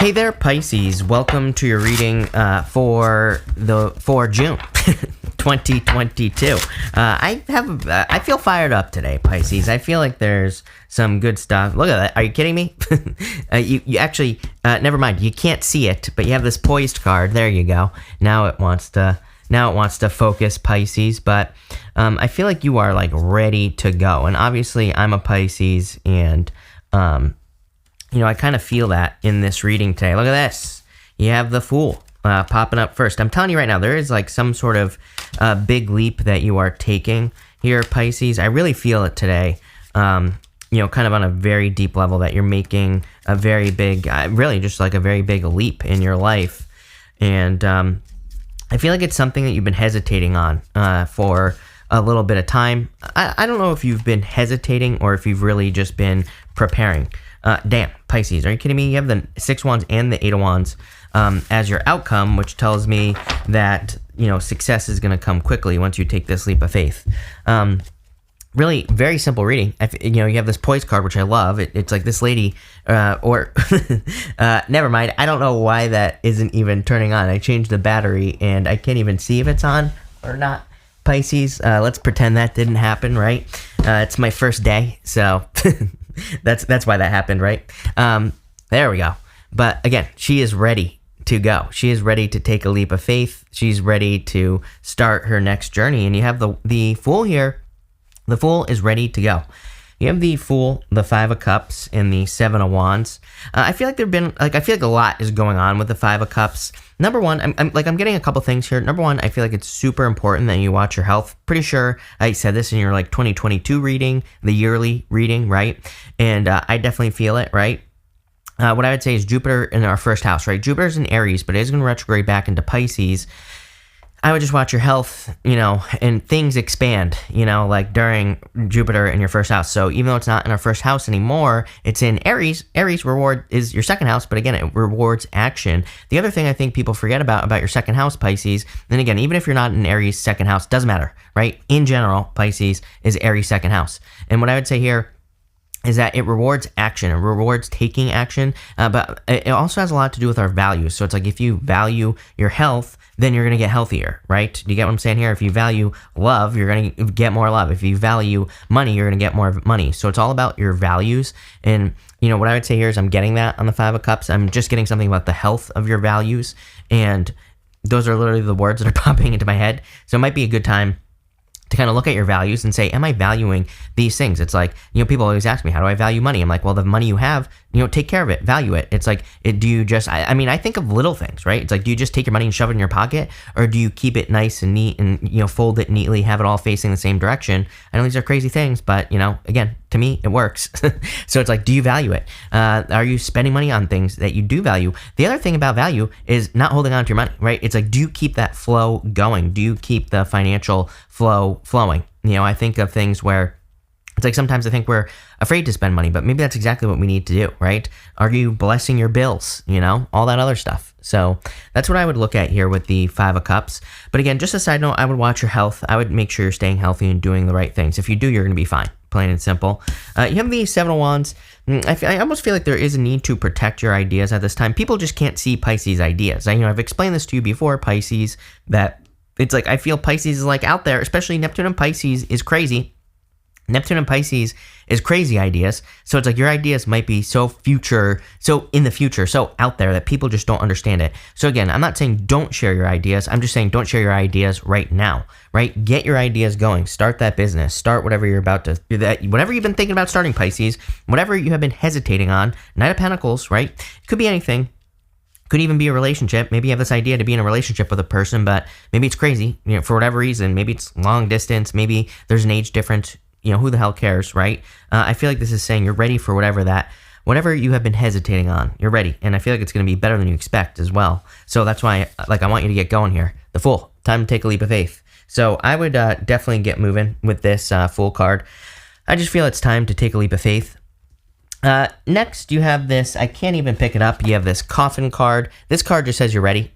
Hey there, Pisces. Welcome to your reading for June 2022. I feel fired up today, Pisces. I feel like there's some good stuff. Look at that. Are you kidding me? You actually never mind. You can't see it, but you have this poised card. There you go. Now it wants to focus, Pisces, but I feel like you are like ready to go. And obviously I'm a Pisces, and I kind of feel that in this reading today. Look at this. You have the Fool popping up first. I'm telling you right now, there is like some sort of big leap that you are taking here, Pisces. I really feel it today. Kind of on a very deep level, that you're making a very big, really just like a very big leap in your life. And I feel like it's something that you've been hesitating on for a little bit of time. I don't know if you've been hesitating or if you've really just been preparing. Damn, Pisces, are you kidding me? You have the 6 Wands and the 8 of Wands as your outcome, which tells me that, success is going to come quickly once you take this leap of faith. Really very simple reading. You have this poise card, which I love. It's like this lady, never mind. I don't know why that isn't even turning on. I changed the battery and I can't even see if it's on or not. Pisces, let's pretend that didn't happen, right? It's my first day, so that's why that happened, right? There we go. But again, she is ready to go. She is ready to take a leap of faith. She's ready to start her next journey. And you have the Fool here. The Fool is ready to go. You have the Fool, the 5 of Cups, and the 7 of Wands. I feel like I feel like a lot is going on with the 5 of Cups. Number one, I'm getting a couple things here. Number one, I feel like it's super important that you watch your health. Pretty sure I said this in your 2022 reading, the yearly reading, right? And I definitely feel it, right? What I would say is Jupiter in our first house, right? Jupiter's in Aries, but it is going to retrograde back into Pisces. I would just watch your health, and things expand, like during Jupiter in your first house. So even though it's not in our first house anymore, it's in Aries. Aries reward is your second house, but again, it rewards action. The other thing I think people forget about your second house, Pisces, and again, even if you're not in Aries second house, doesn't matter, right? In general, Pisces is Aries second house. And what I would say here is that it rewards action. It rewards taking action, but it also has a lot to do with our values. So it's like if you value your health, then you're going to get healthier, right? Do you get what I'm saying here? If you value love, you're going to get more love. If you value money, you're going to get more money. So it's all about your values. And, what I would say here is I'm getting that on the 5 of Cups. I'm just getting something about the health of your values. And those are literally the words that are popping into my head. So it might be a good time to kind of look at your values and say, am I valuing these things? It's like, people always ask me, how do I value money? I'm like, well, the money you have, take care of it, value it. It's like, do you just, I think of little things, right? It's like, do you just take your money and shove it in your pocket? Or do you keep it nice and neat and, fold it neatly, have it all facing the same direction? I know these are crazy things, but, again, to me, it works. So it's like, do you value it? Are you spending money on things that you do value? The other thing about value is not holding on to your money, right? It's like, do you keep that flow going? Do you keep the financial flow flowing? I think of things where it's like sometimes I think we're afraid to spend money, but maybe that's exactly what we need to do, right? Are you blessing your bills? All that other stuff. So that's what I would look at here with the 5 of Cups. But again, just a side note, I would watch your health. I would make sure you're staying healthy and doing the right things. If you do, you're going to be fine. Plain and simple. You have the 7 of Wands. I almost feel like there is a need to protect your ideas at this time. People just can't see Pisces ideas. I've explained this to you before, Pisces, that it's like I feel Pisces is like out there, especially Neptune and Pisces is crazy. Neptune and Pisces is crazy ideas. So it's like your ideas might be so in the future, so out there that people just don't understand it. So again, I'm not saying don't share your ideas. I'm just saying don't share your ideas right now, right? Get your ideas going. Start that business. Start whatever you're about to, whatever you've been thinking about starting, Pisces, whatever you have been hesitating on. Knight of Pentacles, right? It could be anything. Could even be a relationship. Maybe you have this idea to be in a relationship with a person, but maybe it's crazy, for whatever reason. Maybe it's long distance. Maybe there's an age difference. Who the hell cares, right? I feel like this is saying you're ready for whatever you have been hesitating on. You're ready. And I feel like it's going to be better than you expect as well. So that's why, I want you to get going here. The Fool. Time to take a leap of faith. So I would definitely get moving with this Fool card. I just feel it's time to take a leap of faith. Next, you have this. I can't even pick it up. You have this coffin card. This card just says you're ready.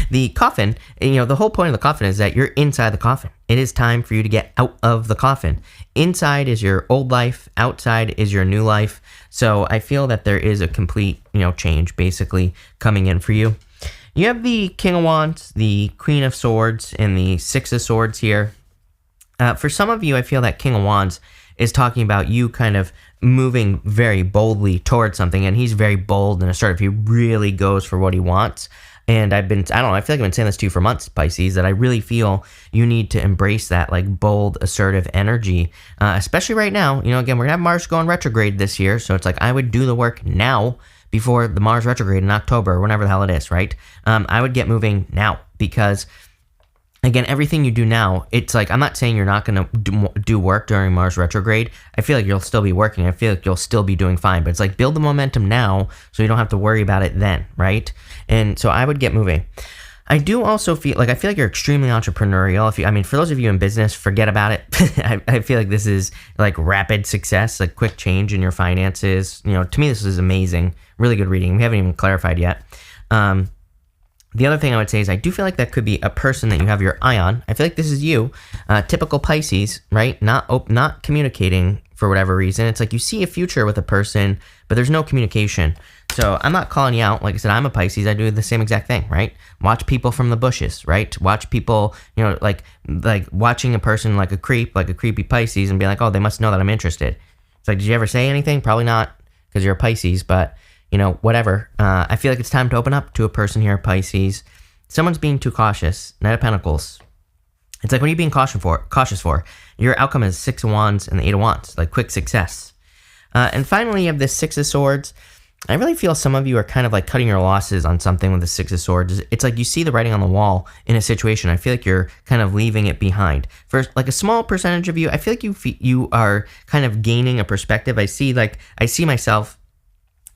The coffin, the whole point of the coffin is that you're inside the coffin. It is time for you to get out of the coffin. Inside is your old life. Outside is your new life. So I feel that there is a complete, change basically coming in for you. You have the King of Wands, the Queen of Swords, and the Six of Swords here. For some of you, I feel that King of Wands is talking about you kind of moving very boldly towards something, and he's very bold and assertive. He really goes for what he wants. And I feel like I've been saying this to you for months, Pisces, that I really feel you need to embrace that like bold, assertive energy, especially right now. Again, we're gonna have Mars going retrograde this year, so it's like I would do the work now before the Mars retrograde in October, or whenever the hell it is, right? I would get moving now because, again, everything you do now, it's like, I'm not saying you're not going to do work during Mars retrograde. I feel like you'll still be working. I feel like you'll still be doing fine. But it's like, build the momentum now so you don't have to worry about it then, right? And so I would get moving. I do also feel like you're extremely entrepreneurial. For those of you in business, forget about it. I feel like this is like rapid success, like quick change in your finances. To me, this is amazing. Really good reading. We haven't even clarified yet. The other thing I would say is I do feel like that could be a person that you have your eye on. I feel like this is you, typical Pisces, right? Not communicating for whatever reason. It's like you see a future with a person, but there's no communication. So I'm not calling you out. Like I said, I'm a Pisces. I do the same exact thing, right? Watch people from the bushes, right? Watch people, like watching a person like a creepy Pisces and be like, oh, they must know that I'm interested. It's like, did you ever say anything? Probably not, because you're a Pisces, but whatever. I feel like it's time to open up to a person here, Pisces. Someone's being too cautious. Knight of Pentacles. It's like, what are you being cautious for? Your outcome is Six of Wands and the Eight of Wands, like quick success. And finally, you have this Six of Swords. I really feel some of you are kind of like cutting your losses on something with the Six of Swords. It's like you see the writing on the wall in a situation. I feel like you're kind of leaving it behind. For like a small percentage of you, I feel like you are kind of gaining a perspective. I see myself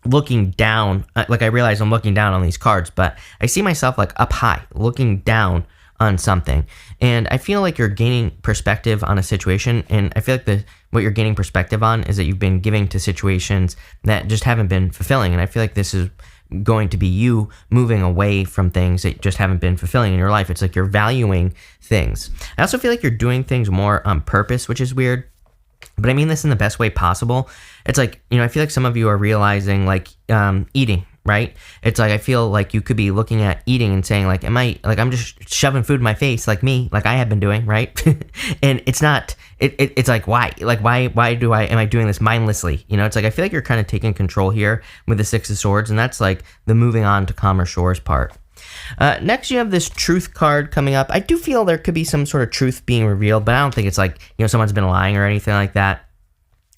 looking down, like I realize I'm looking down on these cards, but I see myself like up high, looking down on something. And I feel like you're gaining perspective on a situation. And I feel like what you're gaining perspective on is that you've been giving to situations that just haven't been fulfilling. And I feel like this is going to be you moving away from things that just haven't been fulfilling in your life. It's like you're valuing things. I also feel like you're doing things more on purpose, which is weird. But I mean this in the best way possible. It's like, I feel like some of you are realizing like eating, right? It's like I feel like you could be looking at eating and saying like, I'm just shoving food in my face like me, like I have been doing, right? And it's not, it's like, why? Like, why am I doing this mindlessly? It's like I feel like you're kind of taking control here with the Six of Swords, and that's like the moving on to calmer shores part. Next, you have this Truth card coming up. I do feel there could be some sort of truth being revealed, but I don't think it's like, someone's been lying or anything like that.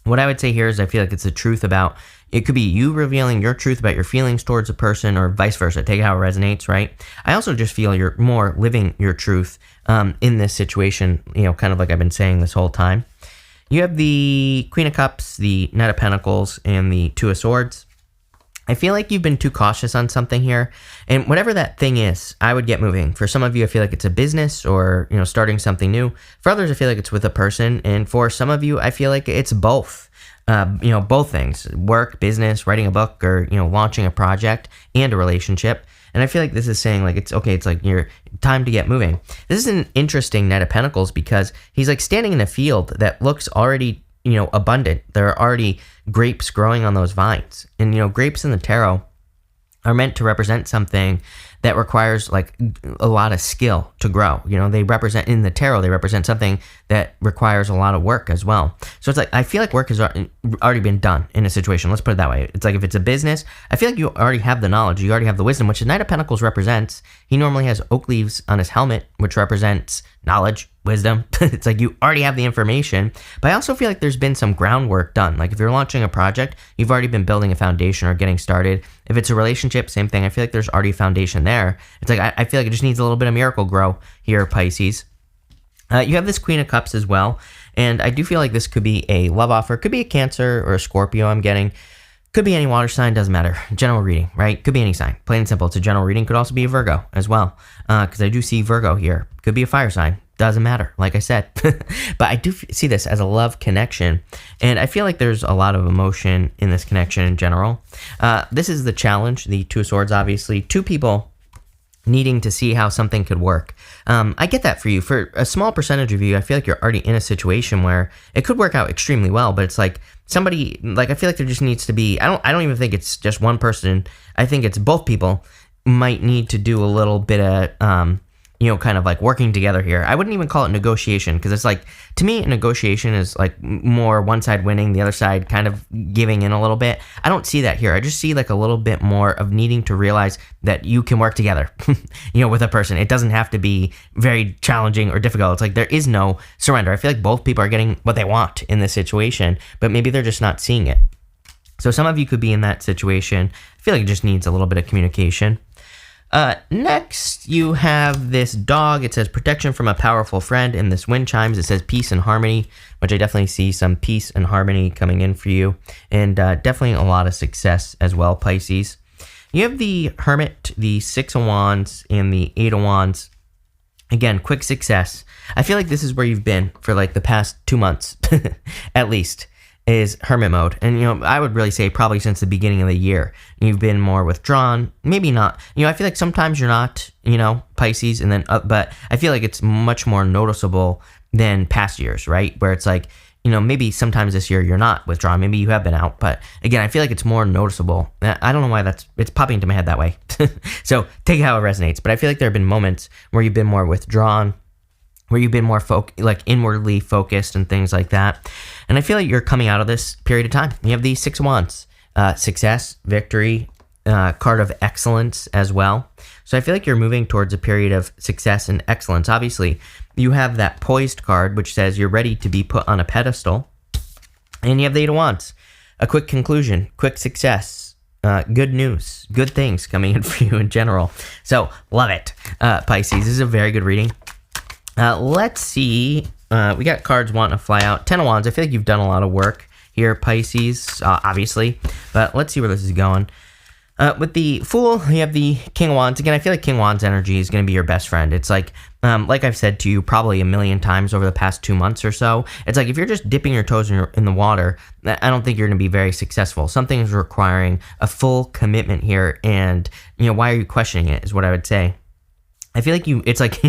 What I would say here is I feel like it's the truth about, it could be you revealing your truth about your feelings towards a person or vice versa. Take it how it resonates, right? I also just feel you're more living your truth in this situation, kind of like I've been saying this whole time. You have the Queen of Cups, the Knight of Pentacles, and the Two of Swords. I feel like you've been too cautious on something here, and whatever that thing is, I would get moving. For some of you, I feel like it's a business or, starting something new. For others, I feel like it's with a person, and for some of you, I feel like it's both. Both things, work, business, writing a book, or, launching a project and a relationship. And I feel like this is saying like, it's okay. It's like you're time to get moving. This is an interesting Knight of Pentacles because he's like standing in a field that looks already, abundant. There are already grapes growing on those vines. And, grapes in the tarot are meant to represent something that requires like a lot of skill to grow. They represent, in the tarot, they represent something that requires a lot of work as well. So it's like, I feel like work has already been done in a situation. Let's put it that way. It's like, if it's a business, I feel like you already have the knowledge. You already have the wisdom, which the Knight of Pentacles represents. He normally has oak leaves on his helmet, which represents knowledge, wisdom. It's like you already have the information. But I also feel like there's been some groundwork done. Like if you're launching a project, you've already been building a foundation or getting started. If it's a relationship, same thing. I feel like there's already a foundation there. It's like I feel like it just needs a little bit of miracle grow here, Pisces. You have this Queen of Cups as well, and I do feel like this could be a love offer. It could be a Cancer or a Scorpio I'm getting. Could be any water sign, doesn't matter. General reading, right? Could be any sign. Plain and simple. It's a general reading. Could also be a Virgo as well. Because I do see Virgo here. Could be a fire sign. Doesn't matter, like I said. But I do see this as a love connection. And I feel like there's a lot of emotion in this connection in general. This is the challenge, the Two of Swords, obviously. Two people needing to see how something could work. I get that for you. For a small percentage of you, I feel like you're already in a situation where it could work out extremely well, but it's like somebody, like I feel like there just needs to be, I don't even think it's just one person. I think it's both people might need to do a little bit of, kind of like working together here. I wouldn't even call it negotiation because it's like, to me, a negotiation is like more one side winning, the other side kind of giving in a little bit. I don't see that here. I just see like a little bit more of needing to realize that you can work together, with a person. It doesn't have to be very challenging or difficult. It's like there is no surrender. I feel like both people are getting what they want in this situation, but maybe they're just not seeing it. So some of you could be in that situation. I feel like it just needs a little bit of communication. Next, you have this dog. It says protection from a powerful friend. In this wind chimes, it says peace and harmony, which I definitely see some peace and harmony coming in for you. And definitely a lot of success as well, Pisces. You have the Hermit, the Six of Wands, and the Eight of Wands. Again, quick success. I feel like this is where you've been for like the past 2 months, at least, is hermit mode. And, I would really say probably since the beginning of the year, you've been more withdrawn, maybe not. I feel like sometimes you're not, Pisces, and then, but I feel like it's much more noticeable than past years, right? Where it's like, maybe sometimes this year you're not withdrawn. Maybe you have been out, but again, I feel like it's more noticeable. I don't know why it's popping into my head that way. So take it how it resonates. But I feel like there have been moments where you've been more withdrawn, where you've been more inwardly focused and things like that. And I feel like you're coming out of this period of time. You have the Six of Wands, success, victory, card of excellence as well. So I feel like you're moving towards a period of success and excellence. Obviously, you have that poised card, which says you're ready to be put on a pedestal. And you have the Eight of Wands, a quick conclusion, quick success, good news, good things coming in for you in general. So love it, Pisces. This is a very good reading. Let's see. We got cards wanting to fly out. Ten of Wands. I feel like you've done a lot of work here, Pisces, obviously. But let's see where this is going. With the Fool, you have the King of Wands. Again, I feel like King of Wands energy is going to be your best friend. It's like I've said to you probably a million times over the past 2 months or so, it's like if you're just dipping your toes in the water, I don't think you're going to be very successful. Something is requiring a full commitment here. And, why are you questioning it is what I would say. I feel like it's like,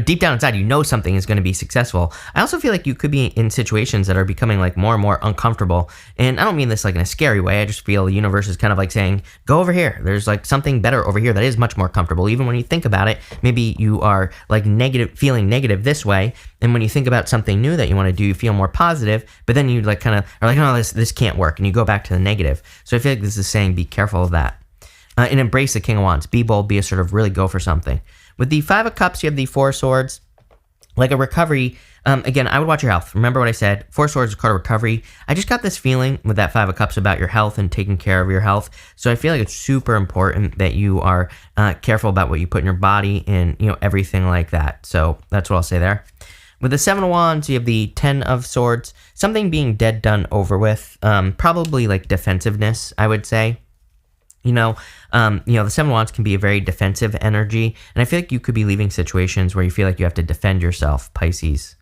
deep down inside, something is going to be successful. I also feel like you could be in situations that are becoming like more and more uncomfortable. And I don't mean this like in a scary way. I just feel the universe is kind of like saying, go over here. There's like something better over here that is much more comfortable. Even when you think about it, maybe you are like feeling negative this way. And when you think about something new that you want to do, you feel more positive, but then you like kind of are like, no, this can't work. And you go back to the negative. So I feel like this is saying, be careful of that. And embrace the King of Wands. Be bold, be assertive, really go for something. With the Five of Cups, you have the Four of Swords. Like a recovery, again, I would watch your health. Remember what I said, Four of Swords is card of recovery. I just got this feeling with that Five of Cups about your health and taking care of your health. So I feel like it's super important that you are careful about what you put in your body and, everything like that. So that's what I'll say there. With the Seven of Wands, you have the Ten of Swords. Something being dead, done, over with. Probably like defensiveness, I would say. The Seven of Wands can be a very defensive energy, and I feel like you could be leaving situations where you feel like you have to defend yourself, Pisces.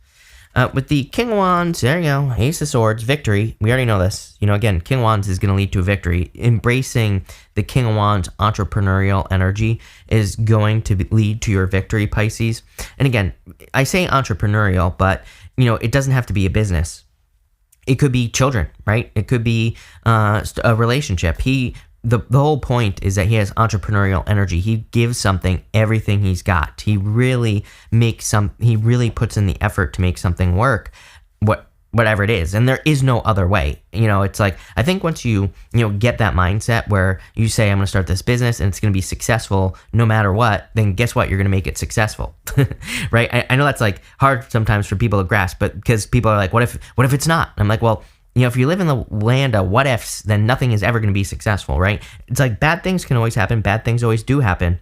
With the King of Wands, there you go, Ace of Swords, victory. We already know this. Again, King of Wands is going to lead to a victory. Embracing the King of Wands entrepreneurial energy is going to lead to your victory, Pisces. And again, I say entrepreneurial, but, it doesn't have to be a business. It could be children, right? It could be a relationship. The whole point is that he has entrepreneurial energy. He gives something everything he's got. He really puts in the effort to make something work, whatever it is. And there is no other way. It's like, I think once you get that mindset where you say, I'm going to start this business and it's going to be successful no matter what, then guess what? You're going to make it successful, right? I know that's like hard sometimes for people to grasp, but because people are like, what if it's not? I'm like, well, if you live in the land of what ifs, then nothing is ever going to be successful, right? It's like bad things can always happen. Bad things always do happen.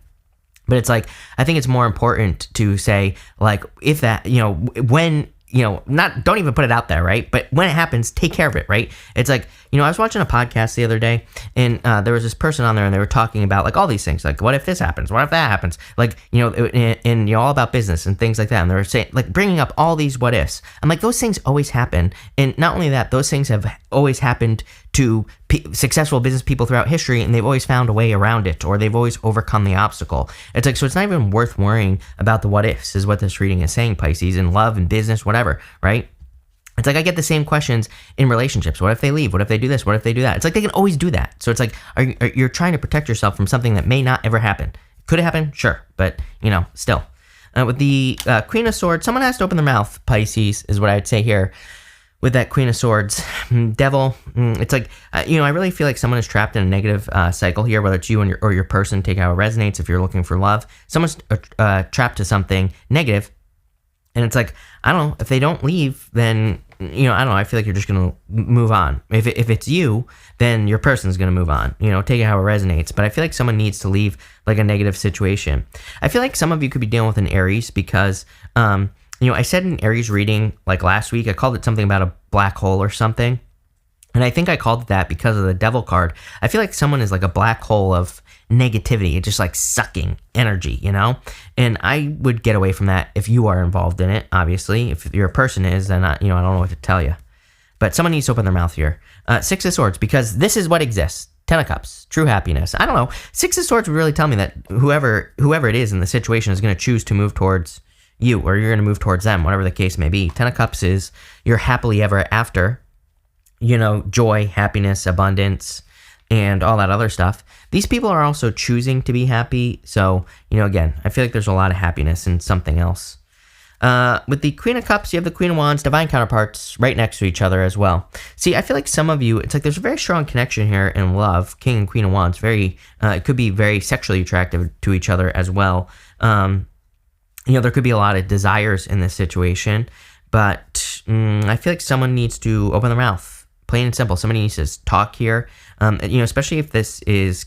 But it's like, I think it's more important to say, like, if that, when, don't even put it out there, right? But when it happens, take care of it, right? It's like, I was watching a podcast the other day, and there was this person on there, and they were talking about like all these things, like what if this happens, what if that happens, like and all about business and things like that. And they were saying, like, bringing up all these what ifs. I'm like, those things always happen, and not only that, those things have always happened to successful business people throughout history, and they've always found a way around it, or they've always overcome the obstacle. It's like, so it's not even worth worrying about the what ifs, is what this reading is saying, Pisces, in love and business, whatever, right? It's like I get the same questions in relationships. What if they leave? What if they do this? What if they do that? It's like they can always do that. So it's like you're trying to protect yourself from something that may not ever happen. Could it happen? Sure. But, still. With the Queen of Swords, someone has to open their mouth, Pisces, is what I would say here. With that Queen of Swords, Devil, it's like, I really feel like someone is trapped in a negative cycle here, whether it's you or your person, take how it resonates if you're looking for love. Someone's trapped to something negative. And it's like, I don't know, if they don't leave, then, I don't know, I feel like you're just going to move on. If it's you, then your person's going to move on, take it how it resonates. But I feel like someone needs to leave like a negative situation. I feel like some of you could be dealing with an Aries because, I said in Aries reading, like last week, I called it something about a black hole or something. And I think I called it that because of the Devil card. I feel like someone is like a black hole of negativity. It's just like sucking energy, And I would get away from that if you are involved in it, obviously. If your person is, then, I don't know what to tell you. But someone needs to open their mouth here. Six of Swords, because this is what exists. Ten of Cups, true happiness. I don't know. Six of Swords would really tell me that whoever it is in the situation is going to choose to move towards you, or you're going to move towards them, whatever the case may be. Ten of Cups is you're happily ever after. Joy, happiness, abundance, and all that other stuff. These people are also choosing to be happy. So, again, I feel like there's a lot of happiness in something else. With the Queen of Cups, you have the Queen of Wands, divine counterparts right next to each other as well. See, I feel like some of you, it's like there's a very strong connection here in love. King and Queen of Wands, it could be very sexually attractive to each other as well. There could be a lot of desires in this situation, but I feel like someone needs to open their mouth. Plain and simple. Somebody needs to talk here, especially if this is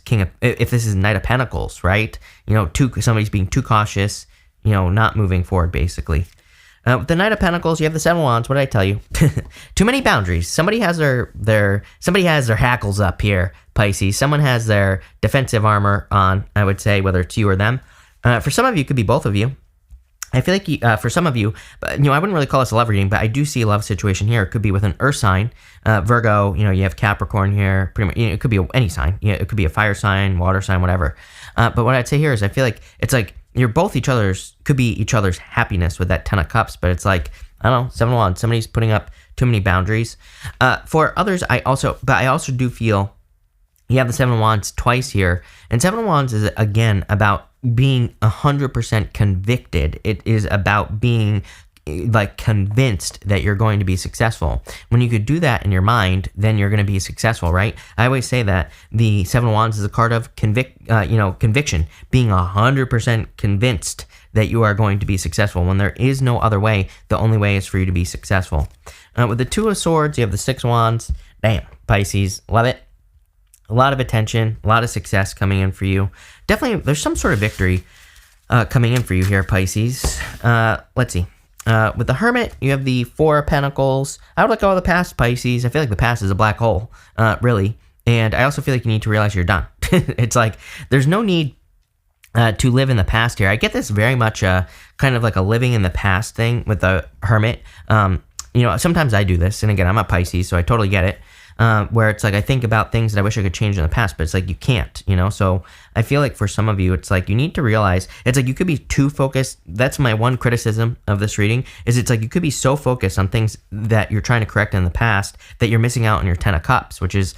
Knight of Pentacles, right? Somebody's being too cautious, not moving forward, basically. With the Knight of Pentacles, you have the Seven of Wands. What did I tell you? Too many boundaries. Somebody has their hackles up here, Pisces. Someone has their defensive armor on, I would say, whether it's you or them. For some of you, it could be both of you. I feel like for some of you, I wouldn't really call this a love reading, but I do see a love situation here. It could be with an earth sign, Virgo. You have Capricorn here. Pretty much, it could be any sign. It could be a fire sign, water sign, whatever. But what I'd say here is, I feel like it's like you're both could be each other's happiness with that Ten of Cups. But it's like, I don't know, Seven of Wands. Somebody's putting up too many boundaries. For others, I also do feel you have the Seven of Wands twice here, and Seven of Wands is again about being 100% convicted. It is about being like convinced that you're going to be successful. When you could do that in your mind, then you're going to be successful, right? I always say that the Seven of Wands is a card of conviction, being 100% convinced that you are going to be successful. When there is no other way, the only way is for you to be successful. With the Two of Swords, you have the Six of Wands. Damn, Pisces, love it. A lot of attention, a lot of success coming in for you. Definitely, there's some sort of victory coming in for you here, Pisces. Let's see. With the Hermit, you have the Four of Pentacles. I would let go of the past, Pisces. I feel like the past is a black hole, really. And I also feel like you need to realize you're done. It's like there's no need to live in the past here. I get this very much kind of like a living in the past thing with the Hermit. Sometimes I do this. And again, I'm a Pisces, so I totally get it. Where it's like I think about things that I wish I could change in the past, but it's like you can't, So I feel like for some of you, it's like you need to realize it's like you could be too focused. That's my one criticism of this reading is it's like you could be so focused on things that you're trying to correct in the past that you're missing out on your Ten of Cups, which is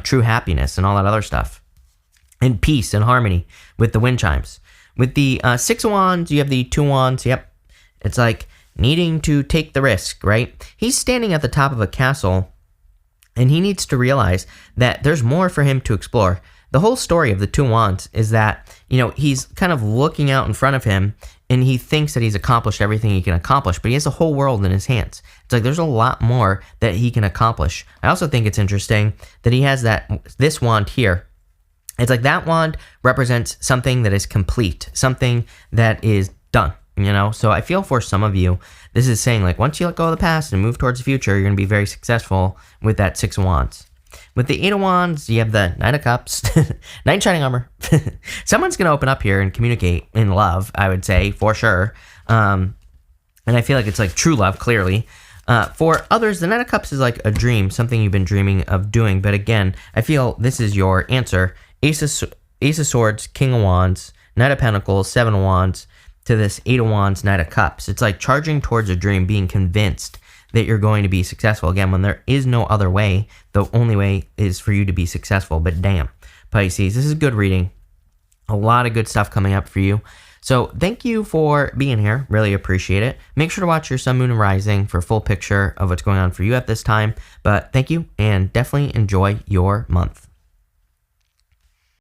true happiness and all that other stuff, and peace and harmony with the wind chimes. With the Six of Wands, you have the Two Wands. Yep, it's like needing to take the risk, right? He's standing at the top of a castle. And he needs to realize that there's more for him to explore. The whole story of the Two Wands is that, he's kind of looking out in front of him and he thinks that he's accomplished everything he can accomplish, but he has the whole world in his hands. It's like there's a lot more that he can accomplish. I also think it's interesting that he has this wand here. It's like that wand represents something that is complete, something that is done. So I feel for some of you, this is saying like once you let go of the past and move towards the future, you're going to be very successful with that Six of Wands. With the Eight of Wands, you have the Knight of Cups, Knight in Shining Armor. Someone's going to open up here and communicate in love, I would say, for sure. And I feel like it's like true love, clearly. For others, the Knight of Cups is like a dream, something you've been dreaming of doing. But again, I feel this is your answer. Ace of Swords, King of Wands, Knight of Pentacles, Seven of Wands, to this Eight of Wands, Knight of Cups. It's like charging towards a dream, being convinced that you're going to be successful. Again, when there is no other way, the only way is for you to be successful. But damn, Pisces, this is a good reading. A lot of good stuff coming up for you. So thank you for being here. Really appreciate it. Make sure to watch your sun, moon, and rising for a full picture of what's going on for you at this time. But thank you, and definitely enjoy your month.